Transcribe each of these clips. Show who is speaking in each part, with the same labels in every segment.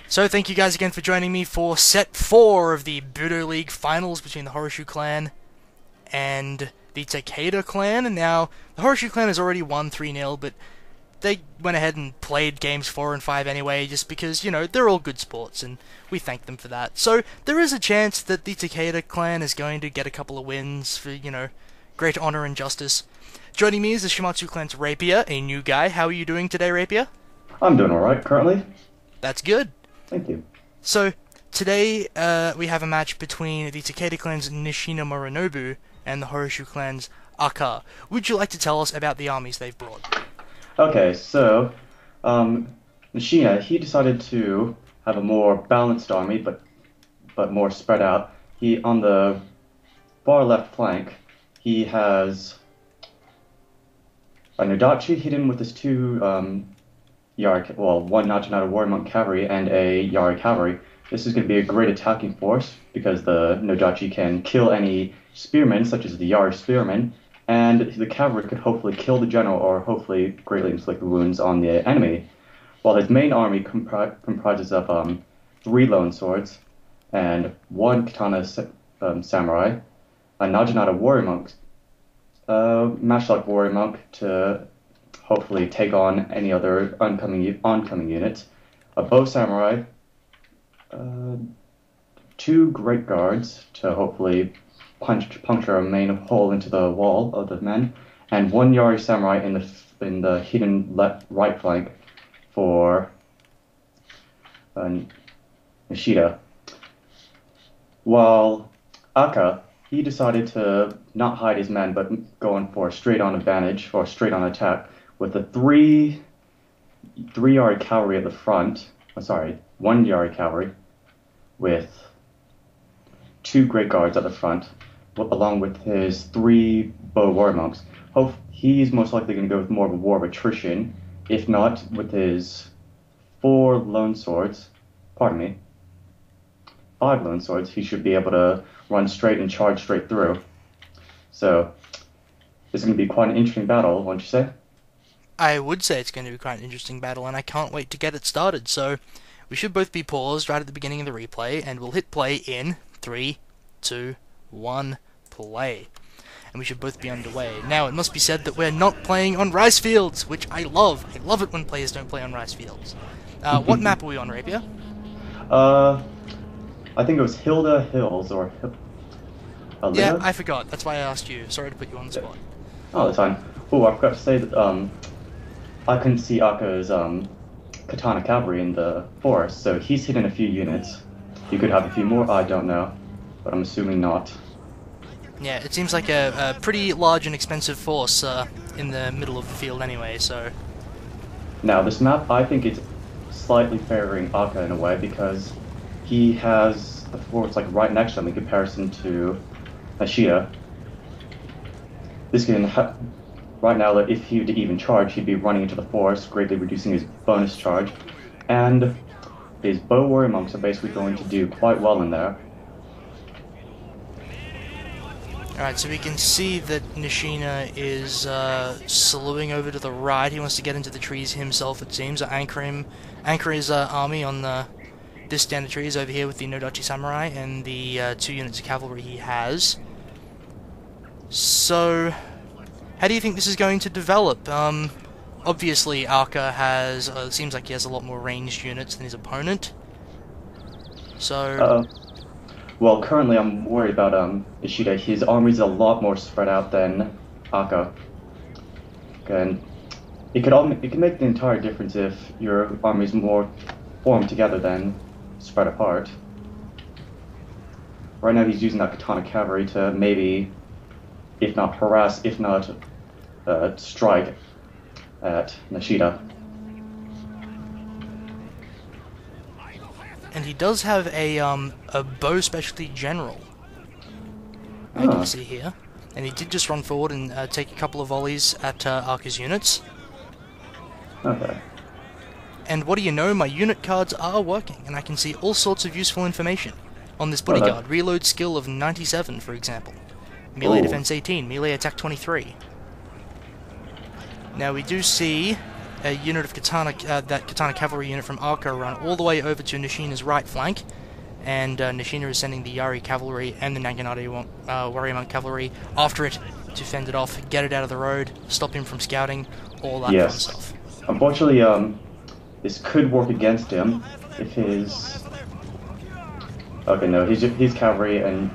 Speaker 1: So thank you guys again for joining me for set 4 of the Budo League finals between the Horo-shu clan and the Takeda clan. Now, the Horo-shu clan has already won 3-0, but they went ahead and played games 4 and 5 anyway, just because, you know, they're all good sports, and we thank them for that. So, there is a chance that the Takeda clan is going to get a couple of wins for, you know, great honor and justice. Joining me is the Shimatsu clan's Rapier, a new guy. How are you doing today, Rapier?
Speaker 2: I'm doing alright currently.
Speaker 1: That's good.
Speaker 2: Thank you.
Speaker 1: So, today we have a match between the Takeda clan's Nishina Morinobu and the Horo-shu clan's Aka. Would you like to tell us about the armies they've brought?
Speaker 2: Okay, so Nishina, he decided to have a more balanced army, but more spread out. He, on the far left flank, he has a Nodachi hidden with his two one Nachinata Warrior Monk Cavalry and a Yari Cavalry. This is going to be a great attacking force because the Nodachi can kill any spearmen, such as the Yari Spearmen, and the cavalry could hopefully kill the general or hopefully greatly inflict wounds on the enemy. While his main army comprises of 3 lone swords and 1 katana samurai, a Nachinata Warrior Monk, Matchlock Warrior Monk to hopefully take on any other oncoming units, a bow samurai, 2 great guards to hopefully puncture a main hole into the wall of the men, and 1 Yari samurai in the hidden right flank for Nishida. While Aka, he decided to not hide his men but go in for a straight-on advantage or straight-on attack with the 3 Yari cavalry at the front. 1 Yari cavalry with 2 great guards at the front, along with his 3 bow warrior monks. He's most likely going to go with more of a war of attrition, if not with his 4 lone swords. 5 lone swords. He should be able to run straight and charge straight through. So this is going to be quite an interesting battle, won't you say?
Speaker 1: I would say it's going to be quite an interesting battle, and I can't wait to get it started. So we should both be paused right at the beginning of the replay, and we'll hit play in 3, 2, 1, play. And we should both be underway. Now, it must be said that we're not playing on rice fields, which I love. I love it when players don't play on rice fields. What map are we on, Rapier?
Speaker 2: I think it was Hilda Hills, or Alita?
Speaker 1: Yeah, I forgot. That's why I asked you. Sorry to put you on the spot.
Speaker 2: Oh, that's fine. Oh, I forgot to say that I couldn't see Aka's katana cavalry in the forest, so he's hidden a few units. You could have a few more, I don't know, but I'm assuming not.
Speaker 1: Yeah, it seems like a pretty large and expensive force in the middle of the field anyway, so...
Speaker 2: Now, this map, I think it's slightly favoring Aka in a way, because he has the forest like right next to him in comparison to Nishida. This can, right now, if he were to even charge, he'd be running into the forest, greatly reducing his bonus charge, and his bow warrior monks are basically going to do quite well in there.
Speaker 1: Alright, so we can see that Nishina is slowing over to the right. He wants to get into the trees himself, it seems, or anchor his army on this stand of trees over here with the Nodachi Samurai and the 2 units of cavalry he has. So, how do you think this is going to develop? Obviously, Aka has, seems like he has a lot more ranged units than his opponent. So...
Speaker 2: well, currently I'm worried about Ishida. His army's a lot more spread out than Aka. And it could make the entire difference if your army's more formed together than spread apart. Right now he's using that katana cavalry to maybe, if not harass, if not strike at Nishida.
Speaker 1: And he does have a bow specialty general, I can see here. And he did just run forward and take a couple of volleys at Arca's units.
Speaker 2: Okay.
Speaker 1: And what do you know, my unit cards are working, and I can see all sorts of useful information on this bodyguard. Reload skill of 97, for example. Melee defense 18, melee attack 23. Now we do see a unit of Katana, that Katana cavalry unit from Arco run all the way over to Nishina's right flank, and Nishina is sending the Yari cavalry and the Naginata warrior monk cavalry after it to fend it off, get it out of the road, stop him from scouting, all that fun stuff.
Speaker 2: Unfortunately, this could work against him if his... Okay, no, his cavalry and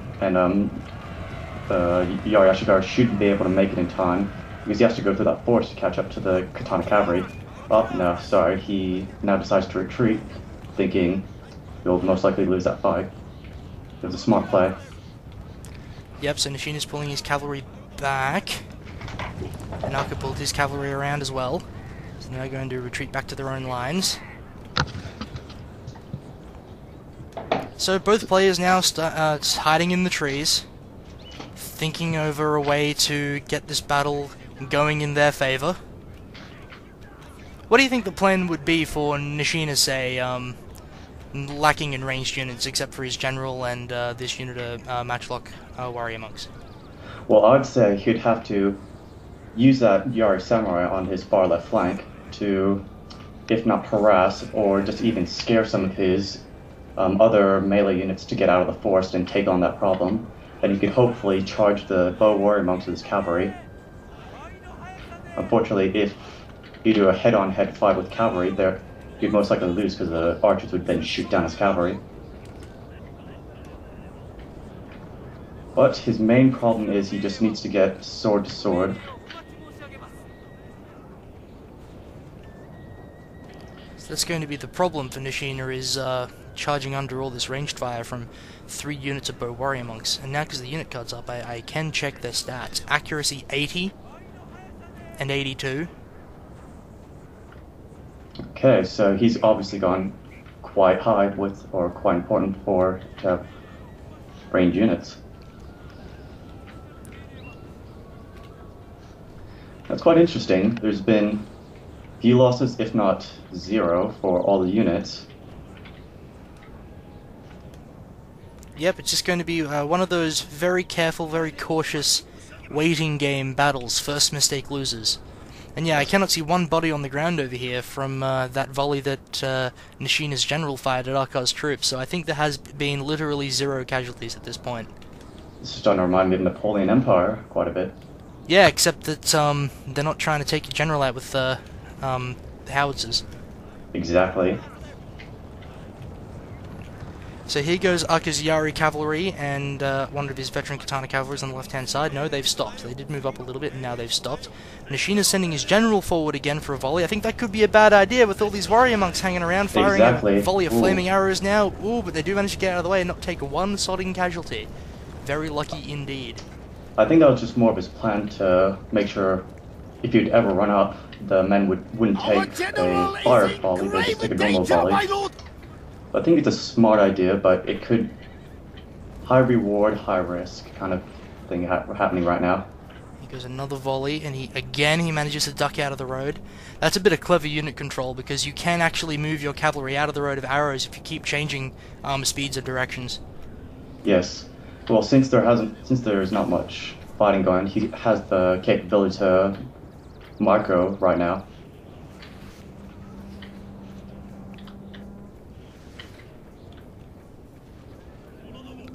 Speaker 2: Yari Ashigara shouldn't be able to make it in time, because he has to go through that forest to catch up to the Katana cavalry. Oh, no, sorry, he now decides to retreat, thinking he'll most likely lose that fight. It was a smart play.
Speaker 1: Yep, so Nishina's pulling his cavalry back, and Naka pulled his cavalry around as well. So now they're going to retreat back to their own lines. So both players now hiding in the trees, thinking over a way to get this battle going in their favor. What do you think the plan would be for Nishina, say, lacking in ranged units except for his general and this unit of matchlock warrior monks?
Speaker 2: Well, I'd say he'd have to use that Yari samurai on his far left flank to, if not harass, or just even scare some of his other melee units to get out of the forest and take on that problem. Then he could hopefully charge the bow warrior monks with his cavalry. Unfortunately, if you do a head-on-head fight with cavalry, you'd most likely lose because the archers would then shoot down his cavalry. But his main problem is he just needs to get sword to sword.
Speaker 1: So that's going to be the problem for Nishina, is charging under all this ranged fire from 3 units of bow warrior monks. And now because the unit card's up, I can check their stats. Accuracy 80 and 82.
Speaker 2: Okay, so he's obviously gone quite high with, or quite important for, to have ranged units. That's quite interesting. There's been few losses, if not 0, for all the units.
Speaker 1: Yep, it's just going to be one of those very careful, very cautious waiting game battles. First mistake loses. And yeah, I cannot see one body on the ground over here from that volley that Nishina's general fired at Arka's troops, so I think there has been literally 0 casualties at this point.
Speaker 2: This is starting to remind me of Napoleon Empire quite a bit.
Speaker 1: Yeah, except that they're not trying to take your general out with howitzers.
Speaker 2: Exactly.
Speaker 1: So here goes Aka's Yari cavalry and one of his veteran Katana cavalry on the left-hand side. No, they've stopped. They did move up a little bit, and now they've stopped. Nishina's sending his general forward again for a volley. I think that could be a bad idea with all these warrior monks hanging around, firing a volley of flaming arrows now. Ooh, but they do manage to get out of the way and not take one sodding casualty. Very lucky indeed.
Speaker 2: I think that was just more of his plan to make sure if you'd ever run up, the men wouldn't take a fire volley, they'd just take a normal volley. I think it's a smart idea, but it could high reward, high risk kind of thing happening right now.
Speaker 1: Here goes another volley, and he manages to duck out of the road. That's a bit of clever unit control, because you can actually move your cavalry out of the road of arrows if you keep changing speeds or directions.
Speaker 2: Yes. Well, since there's not much fighting going, he has the capability to micro right now.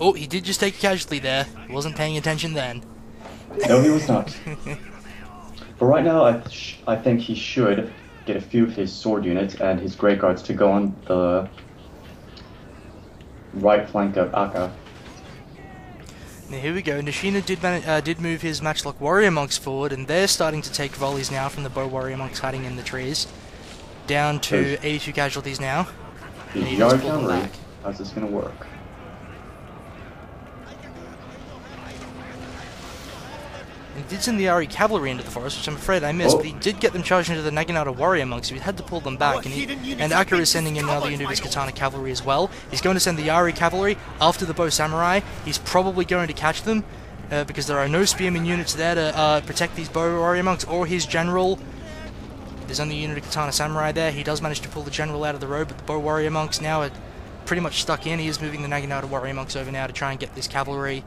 Speaker 1: Oh, he did just take a casualty there. He wasn't paying attention then.
Speaker 2: No, he was not. But right now, I think he should get a few of his sword units and his Great Guards to go on the right flank of Aka.
Speaker 1: Now here we go. Nishina did move his matchlock warrior monks forward, and they're starting to take volleys now from the bow warrior monks hiding in the trees. Down to 82 casualties now.
Speaker 2: The Yari cavalry. How's this going to work?
Speaker 1: He did send the Yari cavalry into the forest, which I'm afraid I missed, but he did get them charged into the Naginata warrior monks, so he had to pull them back, and Aka is sending in another unit of his Katana cavalry as well. He's going to send the Yari cavalry after the bow samurai. He's probably going to catch them, because there are no spearman units there to protect these bow warrior monks or his general. There's only a unit of Katana samurai there. He does manage to pull the general out of the road, but the bow warrior monks now are pretty much stuck in. He is moving the Naginata warrior monks over now to try and get this cavalry.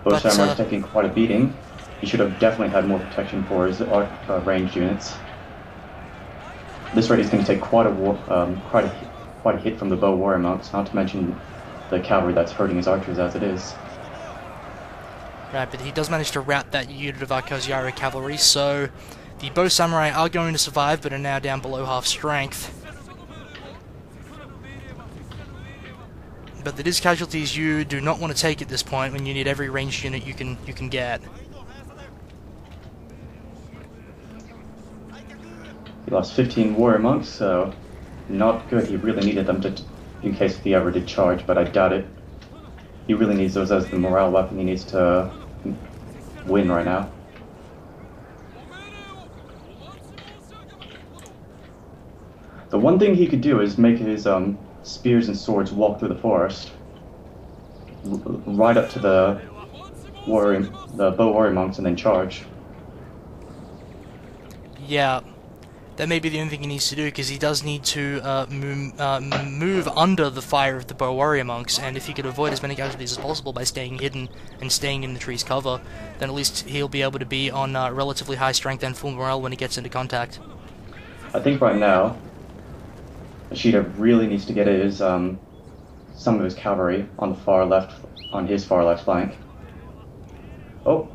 Speaker 2: Bow samurai's taking quite a beating. He should have definitely had more protection for his ranged units. This rate is going to take quite a hit from the bow warrior monks, not to mention the cavalry that's hurting his archers as it is.
Speaker 1: Right, but he does manage to rout that unit of Aka's Yara cavalry, so the bow samurai are going to survive, but are now down below half strength. But it is casualties you do not want to take at this point when you need every ranged unit you can get.
Speaker 2: He lost 15 warrior monks, so not good. He really needed them to, in case he ever did charge, but I doubt it. He really needs those as the morale weapon he needs to win right now. The one thing he could do is make his spears and swords walk through the forest, right up to the bow warrior monks, and then charge.
Speaker 1: Yeah, that may be the only thing he needs to do, because he does need to move under the fire of the bow warrior monks, and if he could avoid as many casualties as possible by staying hidden and staying in the tree's cover, then at least he'll be able to be on relatively high strength and full morale when he gets into contact.
Speaker 2: I think right now, Nishina really needs to get his some of his cavalry on his far left flank. Oh,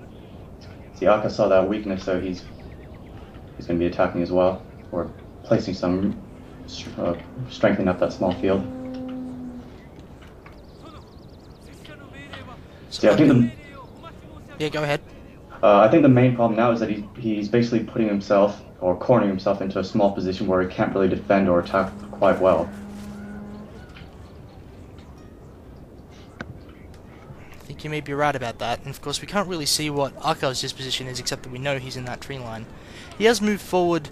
Speaker 2: see, Aka saw that weakness, so he's going to be attacking as well, or placing some strengthening up that small field.
Speaker 1: So
Speaker 2: See, I think
Speaker 1: yeah, go ahead.
Speaker 2: I think the main problem now is that he's basically putting himself or cornering himself into a small position where he can't really defend or attack quite well.
Speaker 1: I think you may be right about that, and of course we can't really see what Aka's disposition is, except that we know he's in that tree line. He has moved forward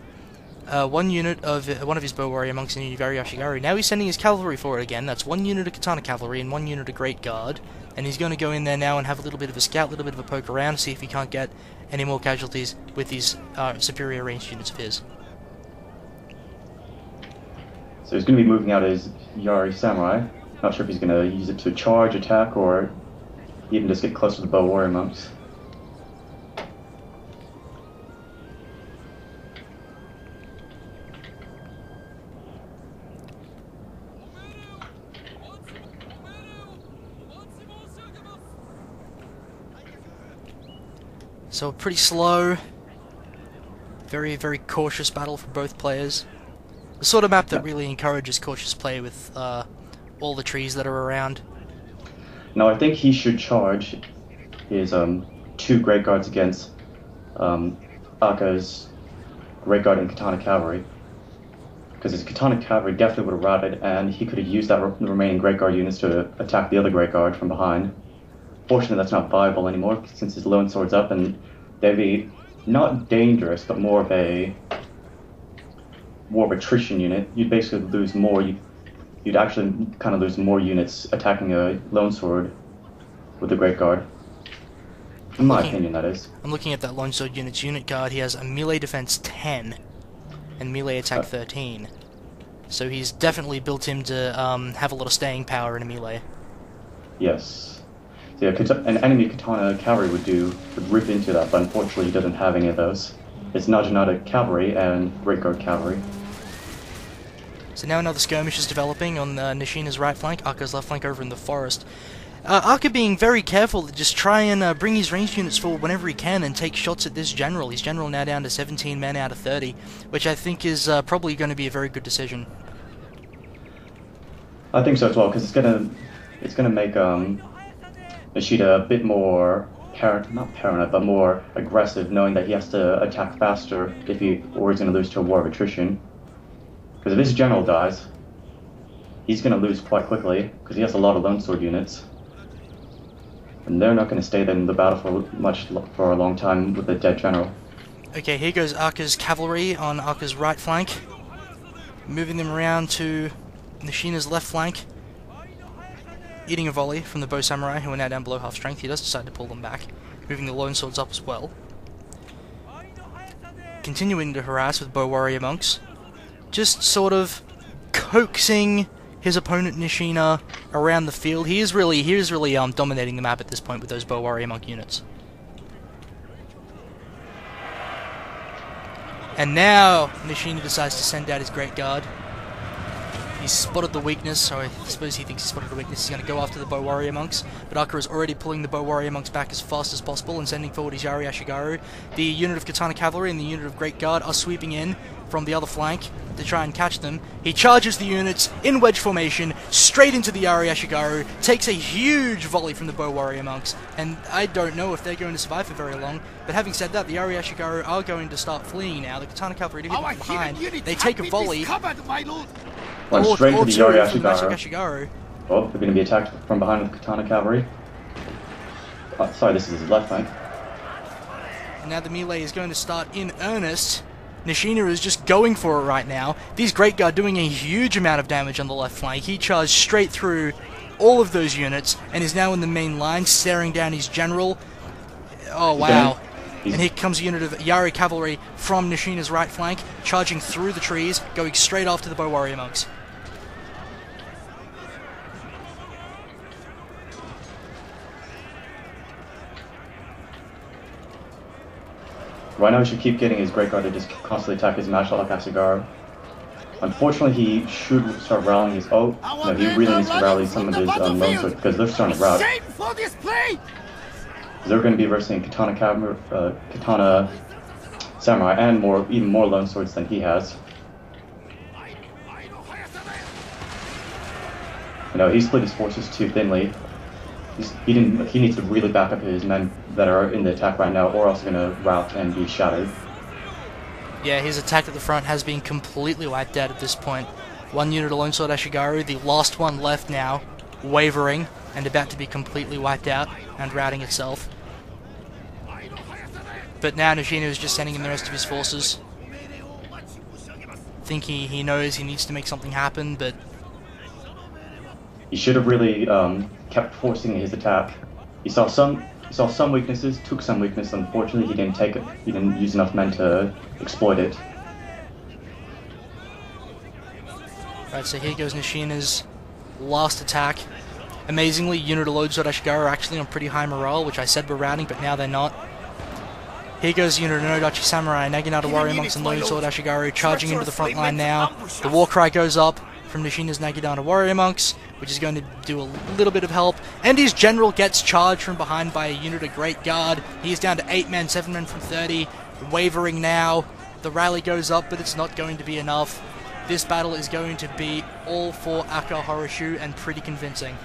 Speaker 1: one unit of one of his bow warrior monks in Yugari Ashigari. Now he's sending his cavalry forward again. That's one unit of Katana cavalry and one unit of Great Guard, and he's going to go in there now and have a little bit of a scout, a little bit of a poke around, see if he can't get any more casualties with these superior ranged units of his.
Speaker 2: So he's going to be moving out his Yari Samurai. Not sure if he's going to use it to charge, attack, or even just get close to the bow warrior monks.
Speaker 1: So a pretty slow, very, very cautious battle for both players. The sort of map that really encourages cautious play with all the trees that are around.
Speaker 2: Now I think he should charge his two Great Guards against Aka's Great Guard and Katana Cavalry. Because his Katana Cavalry definitely would have routed, and he could have used the remaining Great Guard units to attack the other Great Guard from behind. Fortunately, that's not viable anymore since his lone sword's up, and they'd be not dangerous, but more of attrition unit. You'd basically lose more. You'd actually kind of lose more units attacking a lone sword with the Great Guard. In my opinion, that is.
Speaker 1: I'm looking at that lone sword unit's unit guard. He has a melee defense 10 and melee attack 13. So he's definitely built him to have a lot of staying power in a melee.
Speaker 2: Yes. So yeah, an enemy Katana Cavalry would rip into that, but unfortunately he doesn't have any of those. It's Najinata Cavalry and Great Guard Cavalry.
Speaker 1: So now another skirmish is developing on Nishina's right flank, Aka's left flank over in the forest. Aka being very careful to just try and bring his ranged units forward whenever he can and take shots at this general. His general now down to 17 men out of 30, which I think is probably going to be a very good decision.
Speaker 2: I think so as well, because it's gonna make Nishida a bit more not paranoid, but more aggressive, knowing that he has to attack faster or he's gonna lose to a war of attrition. Because if his general dies, he's gonna lose quite quickly because he has a lot of lone sword units. And they're not going to stay in the battle for a long time with a dead general.
Speaker 1: Okay, here goes Aka's cavalry on Aka's right flank, moving them around to Nishina's left flank, eating a volley from the bow samurai, who are now down below half strength. He does decide to pull them back, moving the lone swords up as well. Continuing to harass with bow warrior monks, just sort of coaxing his opponent Nishina around the field. He is really dominating the map at this point with those bow warrior monk units. And now Nishina decides to send out his Great Guard. He's spotted the weakness, or I suppose he thinks he spotted the weakness. He's going to go after the Bow Warrior Monks, but Aka is already pulling the Bow Warrior Monks back as fast as possible and sending forward his Yari Ashigaru. The unit of Katana Cavalry and the unit of Great Guard are sweeping in from the other flank to try and catch them. He charges the units in wedge formation, straight into the Yari Ashigaru, takes a huge volley from the Bow Warrior Monks, and I don't know if they're going to survive for very long, but having said that, the Yari Ashigaru are going to start fleeing now. The Katana Cavalry do hit them from behind, they take a volley,
Speaker 2: One straight to the Yari Ashigaru.
Speaker 1: Ashigaru.
Speaker 2: Oh, they're going to be attacked from behind with Katana Cavalry. Sorry, this is his left flank.
Speaker 1: And now the melee is going to start in earnest. Nishina is just going for it right now. These Great Guard doing a huge amount of damage on the left flank. He charged straight through all of those units and is now in the main line, staring down his general. Oh, wow. And here comes a unit of Yari Cavalry from Nishina's right flank, charging through the trees, going straight after the Bow Warrior Monks.
Speaker 2: Right now he should keep getting his Great Guard to just constantly attack his Matchlock Ashigaru. Unfortunately, he should start rallying his... Oh, no, he really needs to rally some of his lone swords because they're starting to rout. They're going to be versing Katana Samurai and even more lone swords than he has. You know, he split his forces too thinly. He needs to really back up his men that are in the attack right now, or else they're going to rout and be shattered.
Speaker 1: Yeah, his attack at the front has been completely wiped out at this point. One unit of Longsword Ashigaru, the last one left now, wavering and about to be completely wiped out and routing itself. But now Nishina is just sending in the rest of his forces. Thinking he knows he needs to make something happen, but...
Speaker 2: He should have really kept forcing his attack. He saw some weaknesses, took some weakness. Unfortunately, he didn't take it. He didn't use enough men to exploit it.
Speaker 1: Right, so here goes Nishina's last attack. Amazingly, unit of Longsword Ashigaru are actually on pretty high morale, which I said were routing, but now they're not. Here goes unit of Nodachi Samurai, Naginata Warrior Monks and Longsword Ashigaru charging into the front line now. The war cry goes up from Nishina's Naginata Warrior Monks, which is going to do a little bit of help. And his general gets charged from behind by a unit of Great Guard. He is down to 8 men, 7 men from 30, wavering now. The rally goes up, but it's not going to be enough. This battle is going to be all for Aka Horo-shu and pretty convincing.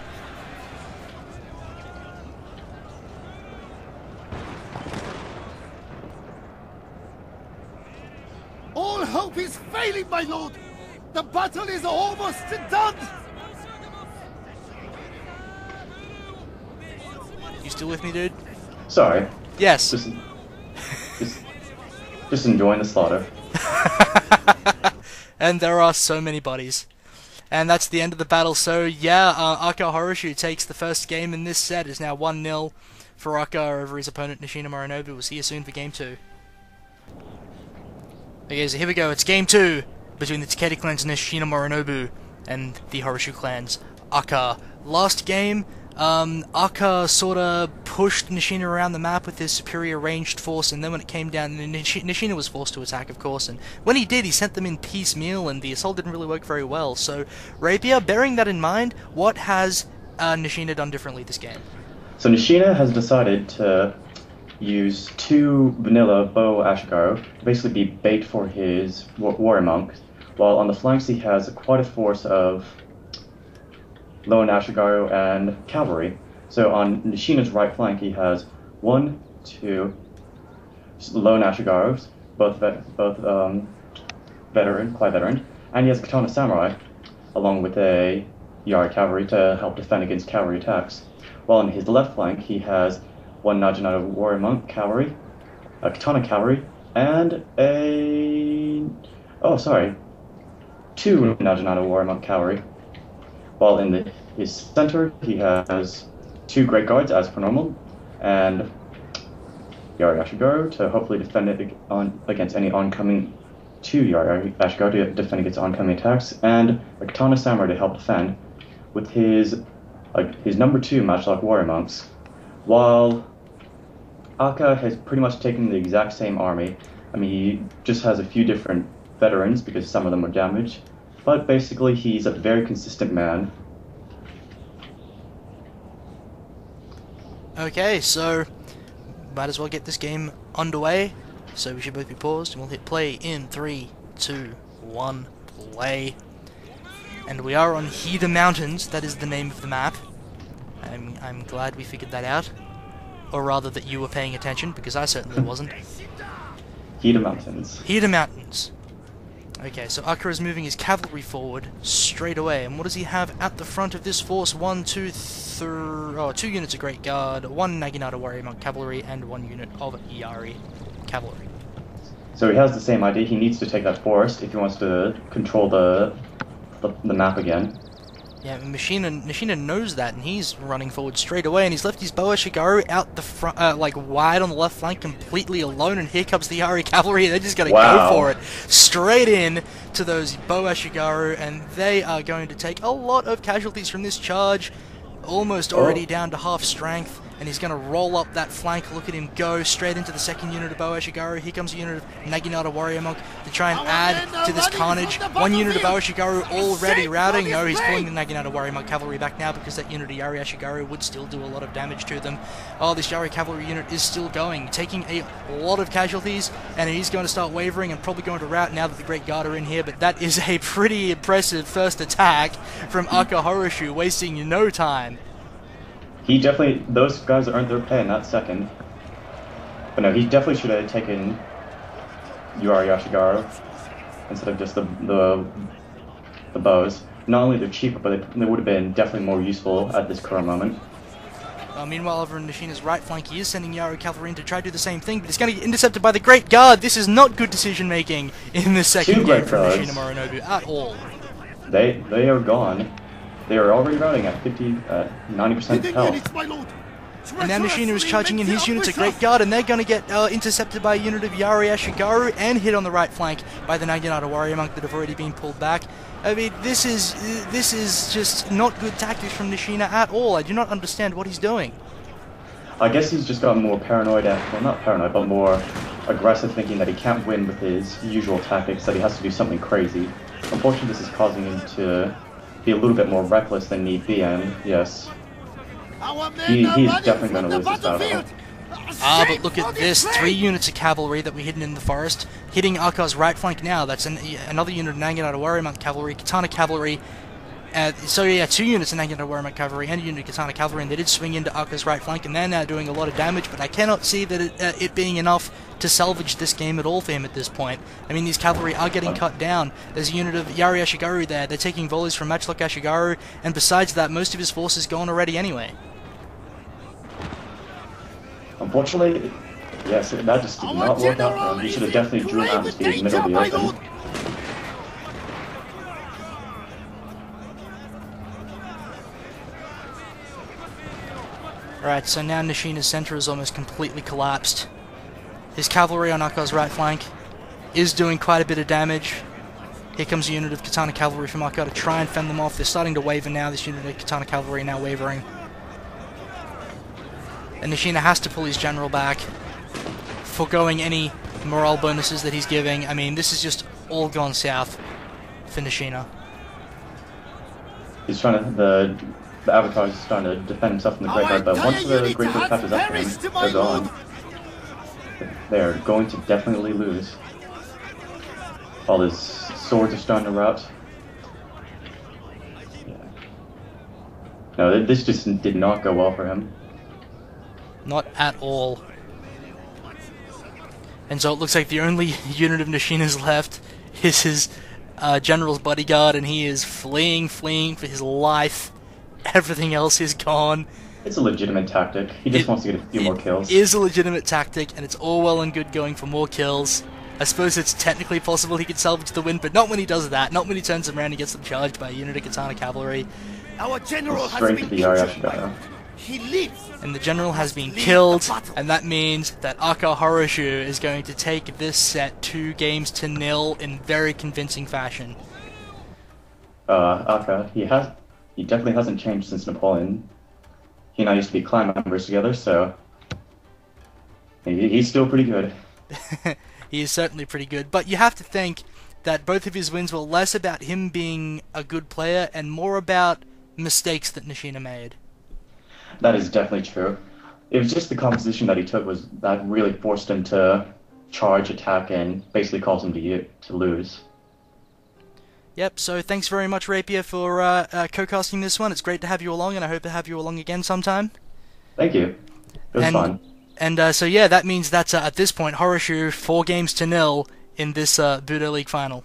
Speaker 3: All hope is failing, my lord! The battle is almost done!
Speaker 1: You still with me, dude?
Speaker 2: Sorry.
Speaker 1: Yes.
Speaker 2: Just enjoying the slaughter.
Speaker 1: And there are so many bodies. And that's the end of the battle. So yeah, Aka Horo-shu takes the first game in this set. It's now 1-0 for Aka over his opponent Nishina Morinobu. We'll see you soon for game 2. Okay, so here we go. It's game 2 between the Takeda clan's Nishina Morinobu and the Horo-shu clan's Aka. Last game, Aka sorta pushed Nishina around the map with his superior ranged force, and then when it came down, Nishina was forced to attack, of course, and when he did, he sent them in piecemeal, and the assault didn't really work very well. So, Rapier, bearing that in mind, what has Nishina done differently this game?
Speaker 2: So Nishina has decided to use 2 vanilla Bow Ashigaru to basically be bait for his warrior monk, while on the flanks he has quite a force of lone Ashigaru and cavalry. So on Nishina's right flank he has 1, 2 lone Ashigarus, both quite veteran, and he has Katana Samurai, along with a Yari cavalry to help defend against cavalry attacks. While on his left flank he has 1 Naginata Warrior Monk cavalry, a Katana cavalry, and 2 Naginata Warrior Monk cavalry. While in his center he has 2 Great Guards as per normal, and Yari Ashigaru to hopefully defend it against any oncoming 2 Yari Ashigaru to defend against oncoming attacks, and a Katana Samurai to help defend with his number 2 Matchlock Warrior Monks. While Aka has pretty much taken the exact same army, I mean, he just has a few different veterans because some of them are damaged. But basically, he's a very consistent man.
Speaker 1: Okay, so might as well get this game underway. So we should both be paused, and we'll hit play in 3, 2, 1, play. And we are on Hida Mountains. That is the name of the map. I'm glad we figured that out, or rather that you were paying attention, because I certainly wasn't.
Speaker 2: Hida Mountains.
Speaker 1: Hida Mountains. Okay, so Aka is moving his cavalry forward straight away, and what does he have at the front of this force? 2 units of Great Guard, 1 Naginata Warrior Monk Cavalry, and 1 unit of Yari Cavalry.
Speaker 2: So he has the same idea. He needs to take that forest if he wants to control the map again.
Speaker 1: Yeah, Nishina knows that, and he's running forward straight away, and he's left his Boa Shigaru out the front, like wide on the left flank, completely alone, and here comes the Yari Cavalry, they're just gonna go for it. Straight in to those Boa Shigaru, and they are going to take a lot of casualties from this charge, almost already down to half strength, and he's going to roll up that flank. Look at him go straight into the second unit of Boa Shigaru. Here comes a unit of Naginata Warrior Monk to try and add to this carnage. 1 unit of Boa Shigaru already routing. No, he's pulling the Naginata Warrior Monk Cavalry back now because that unit of Yari Ashigaru would still do a lot of damage to them. Oh, this Yari Cavalry unit is still going, taking a lot of casualties, and he's going to start wavering and probably going to rout now that the Great Guard are in here, but that is a pretty impressive first attack from Aka Horo-shu, wasting no time.
Speaker 2: He definitely, those guys earned their pay in that second. But no, he definitely should have taken Yari Ashigaru instead of just the bows. Not only they're cheaper, but they would have been definitely more useful at this current moment.
Speaker 1: Meanwhile, over in Nishina's right flank, he is sending Yari Cavalry in to try to do the same thing, but he's going to get intercepted by the Great Guard. This is not good decision-making in the second game from Nishina Morinobu at all.
Speaker 2: They are gone. They are already routing at 90% health.
Speaker 1: And now Nishina is charging in his units of Great Guard, and they're going to get intercepted by a unit of Yari Ashigaru and hit on the right flank by the Naginata Warrior Monk that have already been pulled back. I mean, this is just not good tactics from Nishina at all. I do not understand what he's doing.
Speaker 2: I guess he's just gotten more paranoid, well not paranoid, but more aggressive, thinking that he can't win with his usual tactics, that he has to do something crazy. Unfortunately, this is causing him to be a little bit more reckless than need be, and yes, he's definitely going to lose this battle.
Speaker 1: But look at this, 3 units of cavalry that were hidden in the forest, hitting Aka's right flank now. That's another unit of Naginata Warrior Monk Cavalry, Katana Cavalry. So yeah, 2 units of Naginata Warrior Monk Cavalry and a unit of Katana Cavalry, and they did swing into Aka's right flank, and they're now doing a lot of damage, but I cannot see that it being enough to salvage this game at all for him at this point. I mean, these cavalry are getting cut down. There's a unit of Yari Ashigaru there, they're taking volleys from Matchlock Ashigaru, and besides that, most of his force is gone already anyway.
Speaker 2: Unfortunately, yes, that just did not work out for him. He should have definitely drew out to the middle of the open.
Speaker 1: Right, so now Nishina's center is almost completely collapsed. His cavalry on Aka's right flank is doing quite a bit of damage. Here comes a unit of Katana Cavalry from Aka to try and fend them off. They're starting to waver now. This unit of Katana Cavalry now wavering. And Nishina has to pull his general back, foregoing any morale bonuses that he's giving. I mean, this is just all gone south for Nishina.
Speaker 2: He's trying to, the Avatar is trying to defend himself from the Great Guard, but once the Great Guard catches up to him, they're gone. They're going to definitely lose. All his swords are starting to rout. Yeah. No, this just did not go well for him.
Speaker 1: Not at all. And so it looks like the only unit of Nishina's left is his general's bodyguard, and he is fleeing for his life. Everything else is gone.
Speaker 2: It's a legitimate tactic. He just wants to get a few more kills.
Speaker 1: It is a legitimate tactic, and it's all well and good going for more kills. I suppose it's technically possible he could salvage the win, but not when he does that. Not when he turns around and gets them charged by a unit of Katana Cavalry.
Speaker 3: Our general has
Speaker 2: Straight
Speaker 3: been
Speaker 2: to the Yari
Speaker 3: injured.
Speaker 2: Ashigaru.
Speaker 3: He lives.
Speaker 1: And the general has been killed, and that means that Aka Horo-shu is going to take this set 2-0 in very convincing fashion.
Speaker 2: Aka, he definitely hasn't changed since Napoleon. He and I used to be clan members together, so he's still pretty good.
Speaker 1: He is certainly pretty good. But you have to think that both of his wins were less about him being a good player and more about mistakes that Nishina made.
Speaker 2: That is definitely true. It was just the composition that he took was that really forced him to charge, attack, and basically caused him to lose.
Speaker 1: Yep, so thanks very much, Rapier, for co-casting this one. It's great to have you along, and I hope to have you along again sometime.
Speaker 2: Thank you. It was fun.
Speaker 1: And so yeah, that means that at this point, Horo-shu 4-0 in this Budo League final.